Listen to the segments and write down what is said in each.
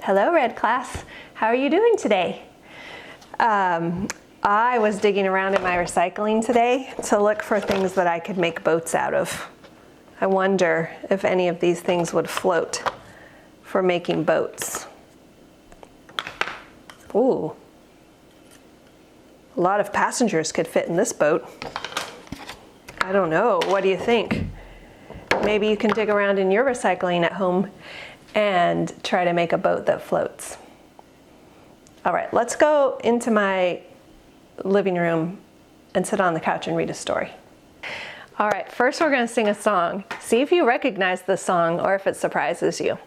Hello, Red class. How are you doing today? I was digging around in my recycling today to look for things that I could make boats out of. I wonder if any of these things would float for making boats. Ooh. A lot of passengers could fit in this boat. I don't know. What do you think? Maybe you can dig around in your recycling at home and try to make a boat that floats. All right, let's go into my living room and sit on the couch and read a story. All right, first we're going to sing a song. See if you recognize the song or if it surprises you.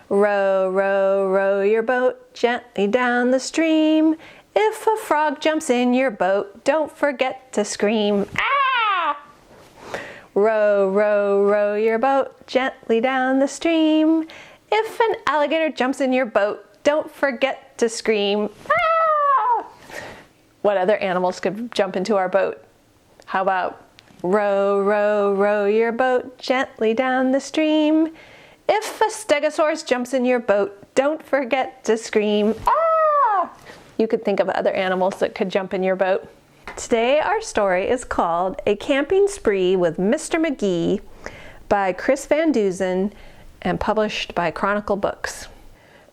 Row, row, row your boat gently down the stream. If a frog jumps in your boat, don't forget to scream. Ah! Row, row, row your boat gently down the stream. If an alligator jumps in your boat, don't forget to scream. Ah! What other animals could jump into our boat? How about row, row, row your boat gently down the stream. If a stegosaurus jumps in your boat, don't forget to scream. Ah! You could think of other animals that could jump in your boat. Today our story is called A Camping Spree with Mr. Magee by Chris Van Dusen and published by Chronicle Books.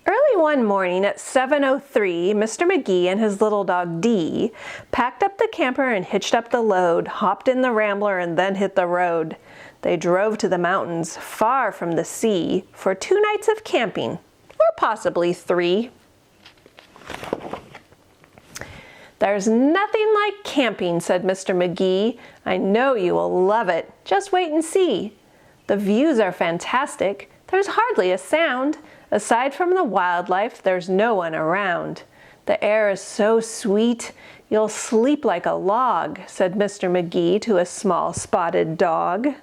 Early one morning at 7:03, Mr. Magee and his little dog Dee packed up the camper and hitched up the load, hopped in the Rambler and then hit the road. They drove to the mountains, far from the sea, for 2 nights of camping, or possibly 3. There's nothing like camping, said Mr. Magee. I know you will love it. Just wait and see. The views are fantastic. There's hardly a sound. Aside from the wildlife, there's no one around. The air is so sweet, you'll sleep like a log, said Mr. Magee to a small spotted dog.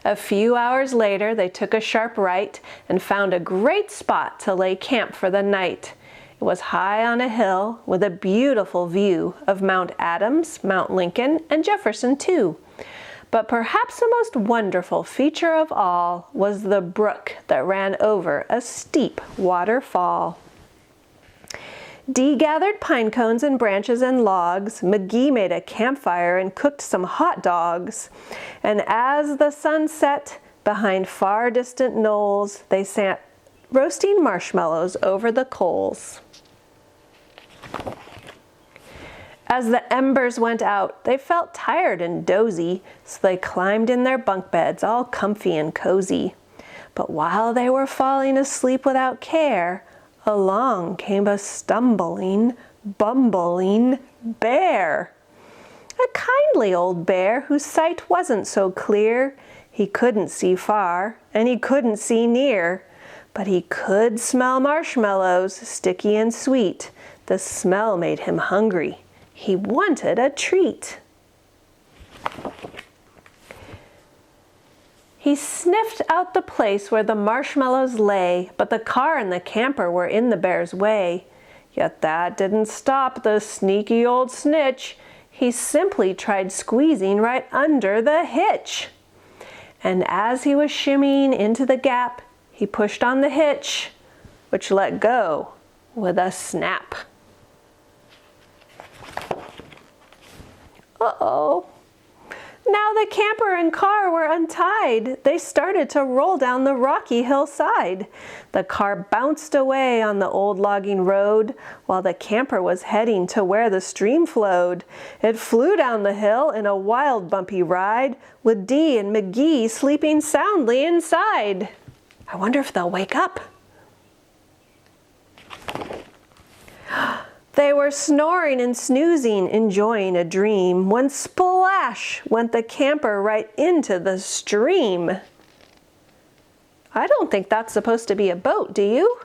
A few hours later, they took a sharp right and found a great spot to lay camp for the night. It was high on a hill with a beautiful view of Mount Adams, Mount Lincoln, and Jefferson too. But perhaps the most wonderful feature of all was the brook that ran over a steep waterfall. Dee gathered pine cones and branches and logs. Magee made a campfire and cooked some hot dogs. And as the sun set behind far distant knolls, they sat roasting marshmallows over the coals. As the embers went out, they felt tired and dozy, so they climbed in their bunk beds, all comfy and cozy. But while they were falling asleep without care, along came a stumbling, bumbling bear. A kindly old bear whose sight wasn't so clear. He couldn't see far, and he couldn't see near. But he could smell marshmallows, sticky and sweet. The smell made him hungry. He wanted a treat. He sniffed out the place where the marshmallows lay, but the car and the camper were in the bear's way. Yet that didn't stop the sneaky old snitch. He simply tried squeezing right under the hitch. And as he was shimmying into the gap, he pushed on the hitch, which let go with a snap. Uh-oh. Now the camper and car were untied. They started to roll down the rocky hillside. The car bounced away on the old logging road, while the camper was heading to where the stream flowed. It flew down the hill in a wild bumpy ride, with Dee and Magee sleeping soundly inside. I wonder if they'll wake up. They were snoring and snoozing, enjoying a dream, when splash went the camper right into the stream. I don't think that's supposed to be a boat, do you?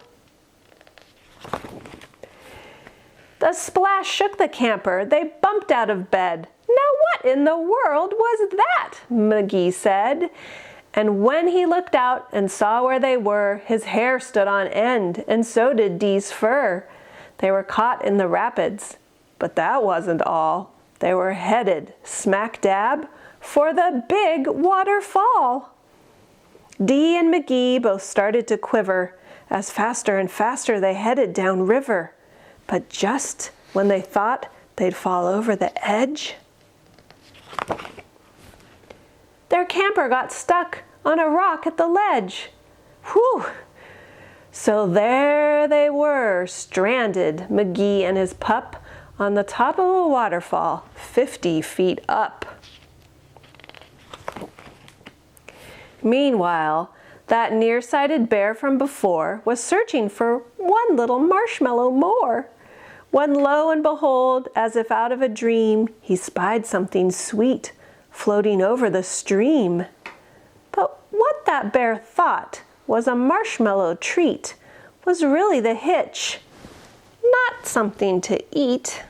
The splash shook the camper. They bumped out of bed. Now what in the world was that? Magee said. And when he looked out and saw where they were, his hair stood on end, and so did Dee's fur. They were caught in the rapids, but that wasn't all. They were headed smack dab for the big waterfall. Dee and Magee both started to quiver as faster and faster they headed down river. But just when they thought they'd fall over the edge, their camper got stuck on a rock at the ledge. Whew! So there they were, stranded, Magee and his pup, on the top of a waterfall 50 feet up. Meanwhile, that nearsighted bear from before was searching for one little marshmallow more, when lo and behold, as if out of a dream, he spied something sweet floating over the stream. But what that bear thought was a marshmallow treat was really the hitch, not something to eat.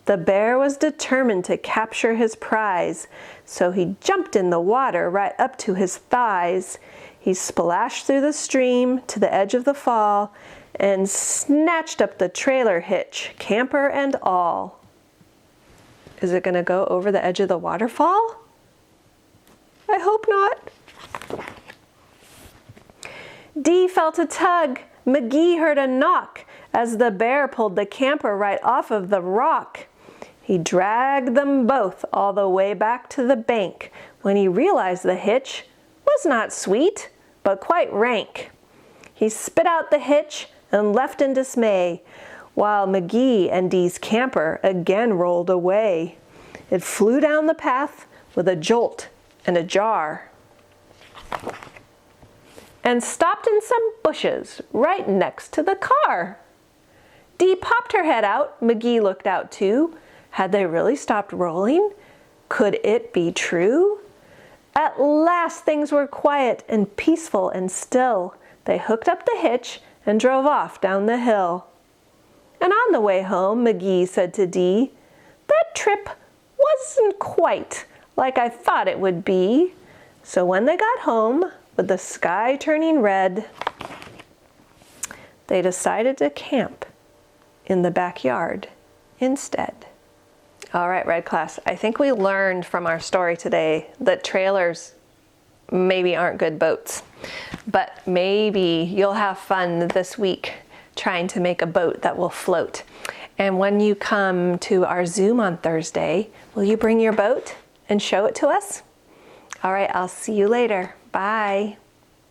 The bear was determined to capture his prize, so he jumped in the water right up to his thighs. He splashed through the stream to the edge of the fall and snatched up the trailer hitch, camper and all. Is it going to go over the edge of the waterfall? I hope not. Dee felt a tug. Magee heard a knock as the bear pulled the camper right off of the rock. He dragged them both all the way back to the bank when he realized the hitch was not sweet, but quite rank. He spit out the hitch and left in dismay, while Magee and Dee's camper again rolled away. It flew down the path with a jolt and a jar, and stopped in some bushes right next to the car. Dee popped her head out. Magee looked out too. Had they really stopped rolling? Could it be true? At last things were quiet and peaceful and still. They hooked up the hitch and drove off down the hill. And on the way home, Magee said to Dee, "That trip wasn't quite like I thought it would be." So when they got home, with the sky turning red, they decided to camp in the backyard instead. All right, Red Class, I think we learned from our story today that trailers maybe aren't good boats, but maybe you'll have fun this week trying to make a boat that will float. And when you come to our Zoom on Thursday, will you bring your boat and show it to us? All right, I'll see you later. Bye.